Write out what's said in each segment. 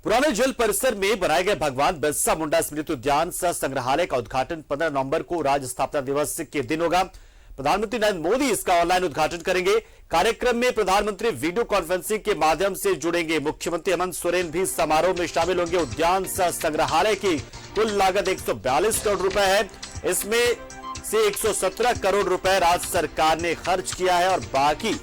पुराने जेल परिसर में बनाए गए भगवान बिरसा मुंडा स्मृति उद्यान सह संग्रहालय का उद्घाटन 15 नवंबर को राज्य स्थापना दिवस के दिन होगा। प्रधानमंत्री नरेंद्र मोदी इसका ऑनलाइन उद्घाटन करेंगे। कार्यक्रम में प्रधानमंत्री वीडियो कॉन्फ्रेंसिंग के माध्यम से जुड़ेंगे। मुख्यमंत्री हेमंत सोरेन भी समारोह में शामिल होंगे। उद्यान सह संग्रहालय की कुल लागत 142 करोड़ रुपए है। इसमें से 117 करोड़ रुपए राज्य सरकार ने खर्च किया है और बाकी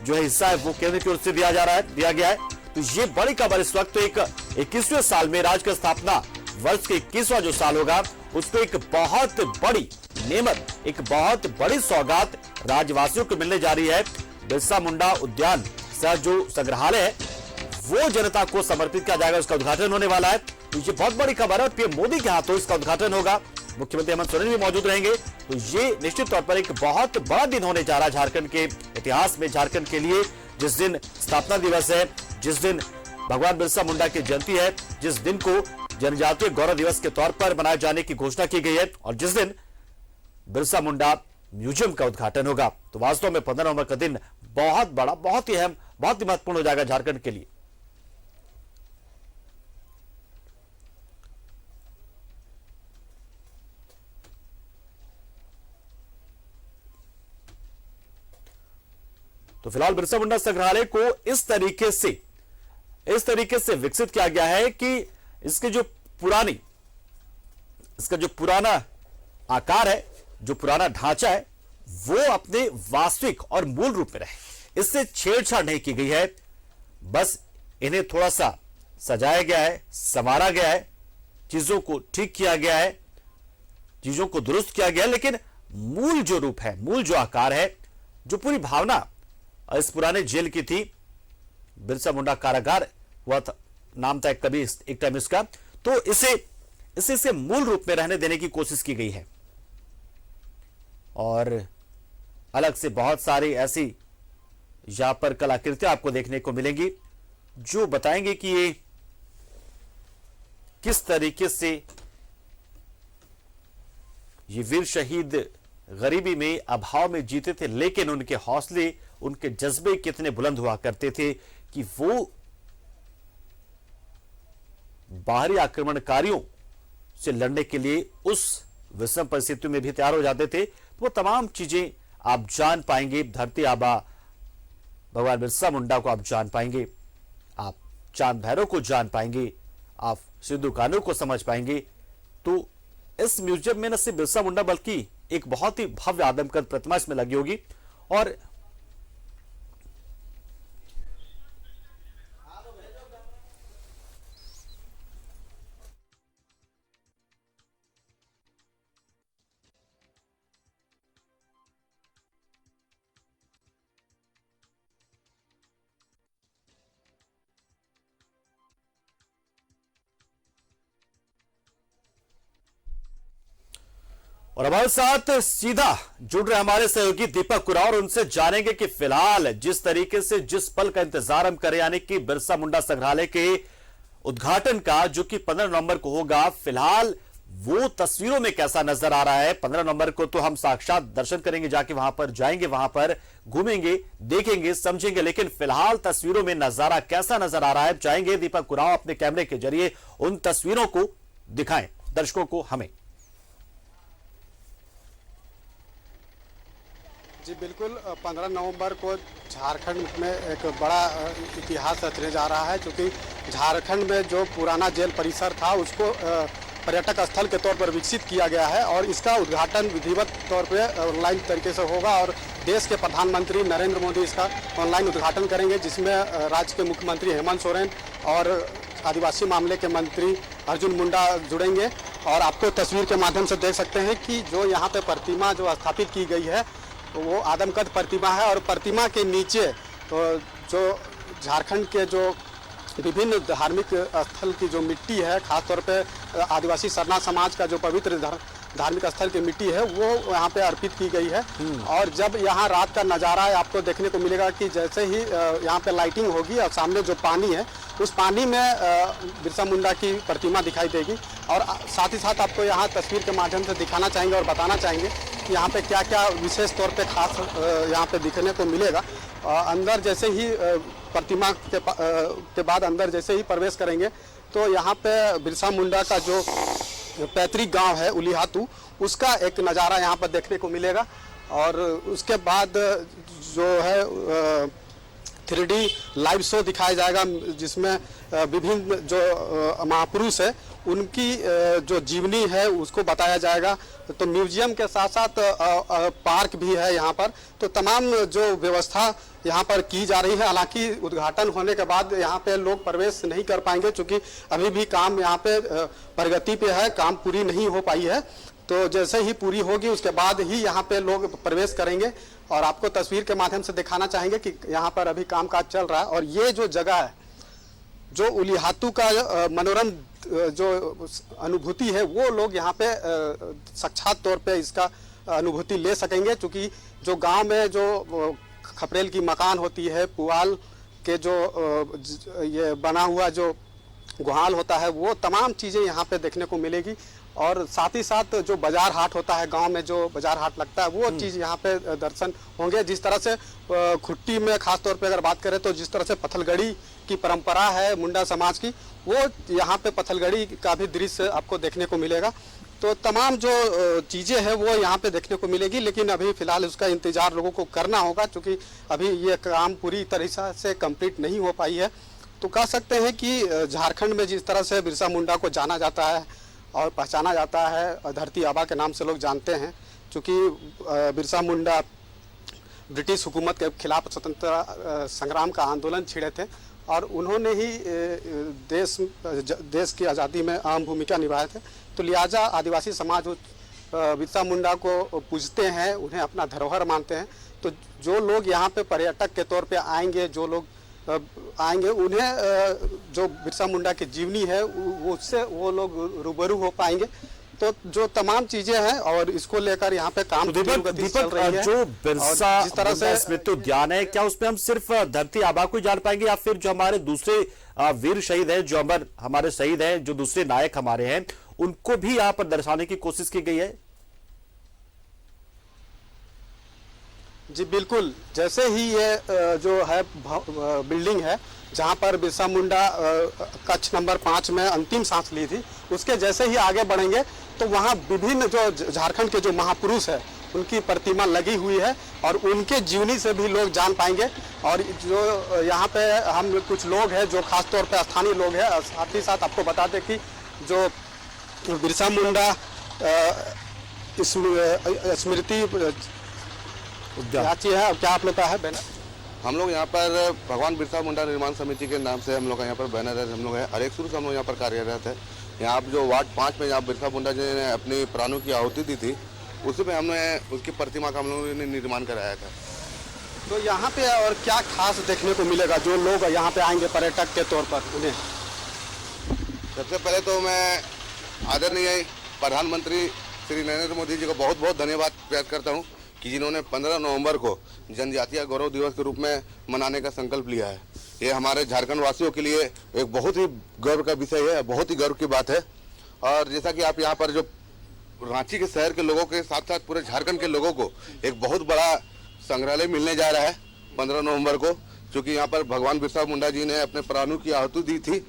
जो हिस्सा है वो केंद्र की ओर से दिया गया है। तो ये बड़ी खबर इस वक्त एक 21वें साल में राज्य का स्थापना वर्ष के 21वां जो साल होगा उसको एक बहुत बड़ी नेमत, एक बहुत बड़ी सौगात राज्यवासियों को मिलने जा रही है। बिरसा मुंडा उद्यान सह जो संग्रहालय है वो जनता को समर्पित किया जाएगा, उसका उद्घाटन होने वाला है। तो ये बहुत बड़ी खबर है। पीएम मोदी के हाथों इसका उद्घाटन होगा। मुख्यमंत्री हेमंत सोरेन भी मौजूद रहेंगे। तो ये निश्चित तौर पर एक बहुत बड़ा दिन होने जा रहा है झारखंड के इतिहास में, झारखंड के लिए, जिस दिन स्थापना दिवस है, जिस दिन भगवान बिरसा मुंडा की जयंती है, जिस दिन को जनजातीय गौरव दिवस के तौर पर मनाए जाने की घोषणा की गई है और जिस दिन बिरसा मुंडा म्यूजियम का उद्घाटन होगा। तो वास्तव में 15 नवंबर का दिन बहुत बड़ा, बहुत ही अहम, बहुत ही महत्वपूर्ण हो जाएगा झारखंड के लिए। तो फिलहाल बिरसा मुंडा संग्रहालय को इस तरीके से विकसित किया गया है कि इसका जो पुराना आकार है, जो पुराना ढांचा है, वो अपने वास्तविक और मूल रूप में रहे। इससे छेड़छाड़ नहीं की गई है। बस इन्हें थोड़ा सा सजाया गया है, संवारा गया है, चीजों को ठीक किया गया है, चीजों को दुरुस्त किया गया है, लेकिन मूल जो रूप है, मूल जो आकार है, जो पूरी भावना इस पुराने जेल की थी, बिरसा मुंडा कारागार हुआ था, नाम था कभी एक टाइम इसका, तो इसे मूल रूप में रहने देने की कोशिश की गई है। और अलग से बहुत सारी ऐसी यहां पर कलाकृतियां आपको देखने को मिलेंगी जो बताएंगे कि ये किस तरीके से ये वीर शहीद गरीबी में, अभाव में जीते थे, लेकिन उनके हौसले, उनके जज्बे कितने बुलंद हुआ करते थे कि वो बाहरी आक्रमणकारियों से लड़ने के लिए उस विषम परिस्थितियों में भी तैयार हो जाते थे। वो तमाम चीजें आप जान पाएंगे। धरती आबा भगवान बिरसा मुंडा को आप जान पाएंगे, आप चांद भैरव को जान पाएंगे, आप सिद्धू कान्हू को समझ पाएंगे। तो इस म्यूजियम में न सिर्फ बिरसा मुंडा बल्कि एक बहुत ही भव्य आदमकद प्रतिमा इसमें लगी होगी। और हमारे साथ सीधा जुड़ रहे हमारे सहयोगी दीपक कुरार, उनसे जानेंगे कि फिलहाल जिस तरीके से, जिस पल का इंतजार हम करें, यानी कि बिरसा मुंडा संग्रहालय के उद्घाटन का, जो कि 15 नवंबर को होगा, फिलहाल वो तस्वीरों में कैसा नजर आ रहा है। 15 नवंबर को तो हम साक्षात दर्शन करेंगे, जाके वहां पर जाएंगे, वहां पर घूमेंगे, देखेंगे, समझेंगे, लेकिन फिलहाल तस्वीरों में नजारा कैसा नजर आ रहा है, चाहेंगे दीपक कुरार अपने कैमरे के जरिए उन तस्वीरों को दिखाएं दर्शकों को, हमें। जी बिल्कुल, 15 नवंबर को झारखंड में एक बड़ा इतिहास रचने जा रहा है, क्योंकि झारखंड में जो पुराना जेल परिसर था उसको पर्यटक स्थल के तौर पर विकसित किया गया है और इसका उद्घाटन विधिवत तौर पे ऑनलाइन तरीके से होगा और देश के प्रधानमंत्री नरेंद्र मोदी इसका ऑनलाइन उद्घाटन करेंगे, जिसमें राज्य के मुख्यमंत्री हेमंत सोरेन और आदिवासी मामले के मंत्री अर्जुन मुंडा जुड़ेंगे। और आपको तस्वीर के माध्यम से देख सकते हैं कि जो यहाँ पे प्रतिमा जो स्थापित की गई है वो आदमकद प्रतिमा है और प्रतिमा के नीचे तो जो झारखंड के जो विभिन्न धार्मिक स्थल की जो मिट्टी है, खासतौर पे आदिवासी सरना समाज का जो पवित्र धार्मिक स्थल की मिट्टी है वो यहाँ पे अर्पित की गई है। और जब यहाँ रात का नज़ारा है आपको देखने को मिलेगा कि जैसे ही यहाँ पे लाइटिंग होगी और सामने जो पानी है उस पानी में बिरसा मुंडा की प्रतिमा दिखाई देगी। और साथ ही साथ आपको यहाँ तस्वीर के माध्यम से दिखाना चाहेंगे और बताना चाहेंगे कि यहाँ पे क्या क्या विशेष तौर पे खास यहाँ पे दिखने को मिलेगा। अंदर जैसे ही प्रतिमा के बाद अंदर जैसे ही प्रवेश करेंगे तो यहाँ पे बिरसा मुंडा का जो पैतृक गांव है उलिहातू, उसका एक नज़ारा यहाँ पर देखने को मिलेगा। और उसके बाद जो है 3D लाइव शो दिखाया जाएगा, जिसमें विभिन्न जो महापुरुष है उनकी जो जीवनी है उसको बताया जाएगा। तो म्यूजियम के साथ साथ पार्क भी है यहाँ पर। तो तमाम जो व्यवस्था यहाँ पर की जा रही है। हालांकि उद्घाटन होने के बाद यहाँ पे लोग प्रवेश नहीं कर पाएंगे, क्योंकि अभी भी काम यहाँ पे प्रगति पे है, काम पूरी नहीं हो पाई है। तो जैसे ही पूरी होगी उसके बाद ही यहाँ पे लोग प्रवेश करेंगे। और आपको तस्वीर के माध्यम से दिखाना चाहेंगे कि यहाँ पर अभी कामकाज चल रहा है। और ये जो जगह है, जो उलिहातू का मनोरम जो अनुभूति है, वो लोग यहाँ पे साक्षात तौर पे इसका अनुभूति ले सकेंगे। क्योंकि जो गांव में जो खपरेल की मकान होती है, पुआल के जो ये बना हुआ जो गुहाल होता है, वो तमाम चीज़ें यहाँ पे देखने को मिलेगी। और साथ ही साथ जो बाजार हाट होता है, गांव में जो बाजार हाट लगता है, वो चीज़ यहाँ पे दर्शन होंगे। जिस तरह से खुट्टी में खास तौर पे अगर बात करें तो जिस तरह से पत्थलगड़ी की परंपरा है मुंडा समाज की, वो यहाँ पे पत्थलगड़ी का भी दृश्य आपको देखने को मिलेगा। तो तमाम जो चीज़ें हैं वो यहाँ पे देखने को मिलेगी। लेकिन अभी फ़िलहाल उसका इंतज़ार लोगों को करना होगा, क्योंकि अभी ये काम पूरी तरह से कंप्लीट नहीं हो पाई है। तो कह सकते हैं कि झारखंड में जिस तरह से बिरसा मुंडा को जाना जाता है और पहचाना जाता है, धरती आबा के नाम से लोग जानते हैं, क्योंकि बिरसा मुंडा ब्रिटिश हुकूमत के खिलाफ स्वतंत्रता संग्राम का आंदोलन छिड़े थे और उन्होंने ही देश की आज़ादी में अहम भूमिका निभाए थे। तो लिहाजा आदिवासी समाज बिरसा मुंडा को पूजते हैं, उन्हें अपना धरोहर मानते हैं। तो जो लोग यहाँ पे पर्यटक के तौर पे आएंगे, जो लोग आएंगे, उन्हें जो बिरसा मुंडा की जीवनी है उससे वो लोग रूबरू हो पाएंगे। तो जो तमाम चीजें हैं और इसको लेकर यहाँ पे काम चल रही है। जो बिरसा मुंडा स्मृति उद्यान है, क्या उसमें हम सिर्फ धरती आबा को जान पाएंगे या फिर जो हमारे दूसरे वीर शहीद हैं, जो अमर हमारे शहीद हैं, जो दूसरे नायक हमारे हैं, उनको भी यहाँ पर दर्शाने की कोशिश की गई है? जी बिल्कुल। जैसे ही ये जो है बिल्डिंग है जहाँ पर बिरसा मुंडा कक्ष नंबर 5 में अंतिम सांस ली थी, उसके जैसे ही आगे बढ़ेंगे तो वहाँ विभिन्न जो झारखंड के जो महापुरुष है उनकी प्रतिमा लगी हुई है और उनके जीवनी से भी लोग जान पाएंगे। और जो यहाँ पे हम कुछ लोग हैं जो खास तौर पे स्थानीय लोग हैं, साथ ही साथ आपको बता दें कि जो बिरसा मुंडा स्मृति क्या चीज़ है और क्या आप लोग का है बैनर? हम लोग यहाँ पर भगवान बिरसा मुंडा निर्माण समिति के नाम से हम लोग का यहाँ पर बैनर है। हम लोग है, हर एक शुरू से हम लोग यहाँ पर कार्यरत है। यहाँ जो वार्ड 5 में जहाँ बिरसा मुंडा जी ने अपनी प्राणों की आहुति दी थी, उसी में हमने उसकी प्रतिमा का हम लोगों ने निर्माण कराया था। तो यहाँ पे और क्या खास देखने को मिलेगा जो लोग यहाँ पे आएंगे पर्यटक के तौर पर उन्हें? सबसे पहले तो मैं आदरणीय प्रधानमंत्री श्री नरेंद्र मोदी जी को बहुत बहुत धन्यवाद व्यक्त करता हूँ कि जिन्होंने 15 नवंबर को जनजातीय गौरव दिवस के रूप में मनाने का संकल्प लिया है। ये हमारे झारखंड वासियों के लिए एक बहुत ही गर्व का विषय है, बहुत ही गर्व की बात है। और जैसा कि आप यहाँ पर जो रांची के शहर के लोगों के साथ साथ पूरे झारखंड के लोगों को एक बहुत बड़ा संग्रहालय मिलने जा रहा है 15 नवंबर को, क्योंकि यहाँ पर भगवान बिरसा मुंडा जी ने अपने प्राणों की आहुति दी थी।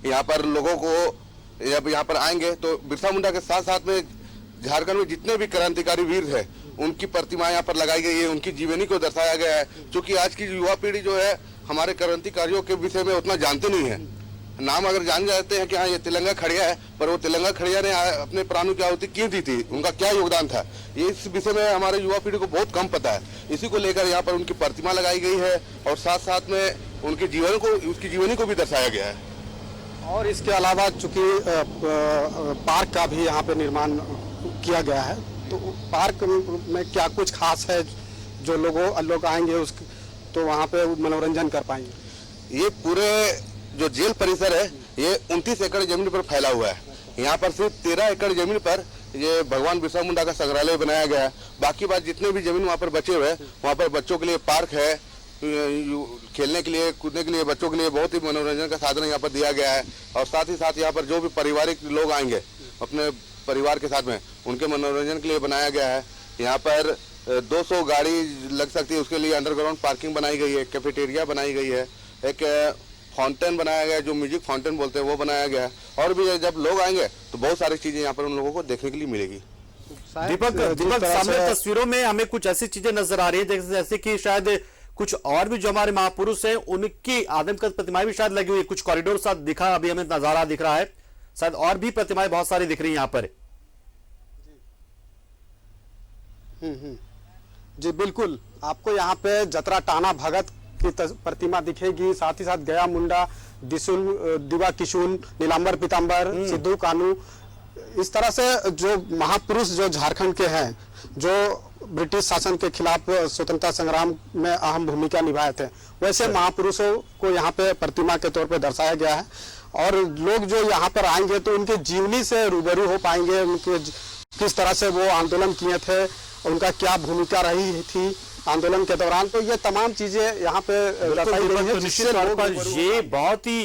यहाँ पर लोगों को जब यहाँ पर आएंगे तो बिरसा मुंडा के साथ साथ में झारखंड में जितने भी क्रांतिकारी वीर है उनकी प्रतिमा यहाँ पर लगाई गई है, उनकी जीवनी को दर्शाया गया है। क्योंकि आज की युवा पीढ़ी जो है हमारे क्रांतिकारियों के विषय में उतना जानते नहीं है। नाम अगर जान जाते हैं कि हाँ ये तिलंगा खड़िया है, पर वो तिलंगा खड़िया ने अपने प्राणों की आहुति क्यों दी थी, उनका क्या योगदान था, ये इस विषय में हमारे युवा पीढ़ी को बहुत कम पता है। इसी को लेकर यहाँ पर उनकी प्रतिमा लगाई गई है और साथ साथ में उनके जीवन को, उसकी जीवनी को भी दर्शाया गया है। और इसके अलावा चूंकि पार्क का भी यहाँ पे निर्माण किया गया है, तो पार्क में क्या कुछ खास है जो लोग आएंगे उस तो वहाँ पे मनोरंजन कर पाएंगे? ये पूरे जो जेल परिसर है ये 29 एकड़ जमीन पर फैला हुआ है। यहाँ पर सिर्फ 13 एकड़ जमीन पर ये भगवान बिरसा मुंडा का संग्रहालय बनाया गया है। बाकी बात जितने भी जमीन वहाँ पर बचे हुए हैं, वहाँ पर बच्चों के लिए पार्क है, खेलने के लिए, कूदने के लिए, बच्चों के लिए बहुत ही मनोरंजन का साधन यहाँ पर दिया गया है। और साथ ही साथ यहाँ पर जो भी पारिवारिक लोग आएंगे अपने परिवार के साथ में, उनके मनोरंजन के लिए बनाया गया है। यहाँ पर 200 गाड़ी लग सकती है, उसके लिए अंडरग्राउंड पार्किंग बनाई गई है, कैफेटेरिया बनाई गई है। एक फाउंटेन बनाया गया है, जो म्यूजिक फाउंटेन बोलते हैं वो बनाया गया है। और भी जब लोग आएंगे तो बहुत सारी चीज़ें यहाँ पर उन लोगों को देखने के लिए मिलेगी। दीपक सामने तस्वीरों में हमें कुछ ऐसी चीजें नजर आ रही है जैसे कि शायद कुछ और भी जो हमारे महापुरुष हैं उनकी आदमकद प्रतिमाएं भी शायद लगी हुई है। कुछ कॉरिडोर सा दिखा, अभी हमें नजारा दिख रहा है, शायद और भी प्रतिमाएं बहुत सारी दिख रही हैं यहाँ पर। जी बिल्कुल, आपको यहाँ पे जतरा टाना भगत की प्रतिमा दिखेगी, साथ ही साथ गया मुंडा, दिवा किशुन, नीलांबर पीताम्बर, सिद्धू कानू, इस तरह से जो महापुरुष जो झारखंड के हैं, जो ब्रिटिश शासन के खिलाफ स्वतंत्रता संग्राम में अहम भूमिका निभाए थे, वैसे महापुरुषों को यहाँ पे प्रतिमा के तौर पे दर्शाया गया है। और लोग जो यहाँ पर आएंगे तो उनके जीवनी से रूबरू हो पाएंगे, उनके किस तरह से वो आंदोलन किए थे, उनका क्या भूमिका रही थी आंदोलन के दौरान, तो ये तमाम चीजें यहाँ पे दर्शाई गई है। निश्चित तौर पर ये बहुत ही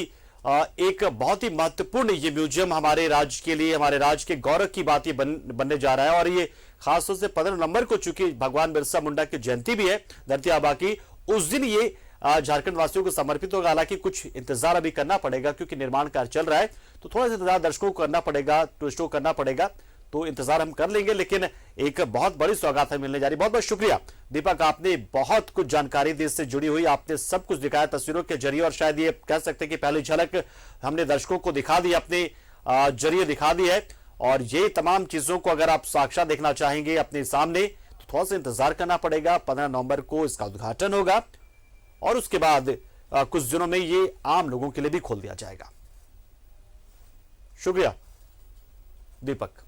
एक बहुत ही महत्वपूर्ण ये म्यूजियम हमारे राज्य के लिए, हमारे राज्य के गौरव की बात ये बनने जा रहा है। और ये खासतौर से 15 नवंबर को, चूंकि भगवान बिरसा मुंडा की जयंती भी है, धरती आबा की, उस दिन ये झारखंड वासियों को समर्पित होगा। हालांकि कुछ इंतजार अभी करना पड़ेगा क्योंकि निर्माण कार्य चल रहा है, तो थोड़ा सा इंतजार दर्शकों को करना पड़ेगा, टूरिस्टों को करना पड़ेगा, तो इंतजार हम कर लेंगे। लेकिन एक बहुत बड़ी सौगात हमें मिलने जा रही है। बहुत बहुत शुक्रिया दीपक, आपने बहुत कुछ जानकारी दी, इससे जुड़ी हुई, आपने सब कुछ दिखाया तस्वीरों के जरिए, और शायद ये कह सकते हैं कि पहली झलक हमने दर्शकों को दिखा दी, अपने जरिए दिखा दी है। और ये तमाम चीजों को अगर आप साक्षात देखना चाहेंगे अपने सामने, तो थोड़ा सा इंतजार करना पड़ेगा। 15 नवंबर को इसका उद्घाटन होगा और उसके बाद कुछ दिनों में ये आम लोगों के लिए भी खोल दिया जाएगा। शुक्रिया Deepak.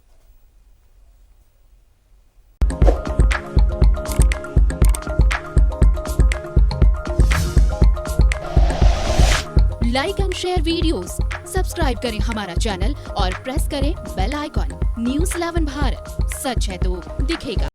Like and share videos, subscribe करें हमारा चैनल और प्रेस करें बेल आइकॉन। न्यूज़ 11 भारत, सच है तो दिखेगा।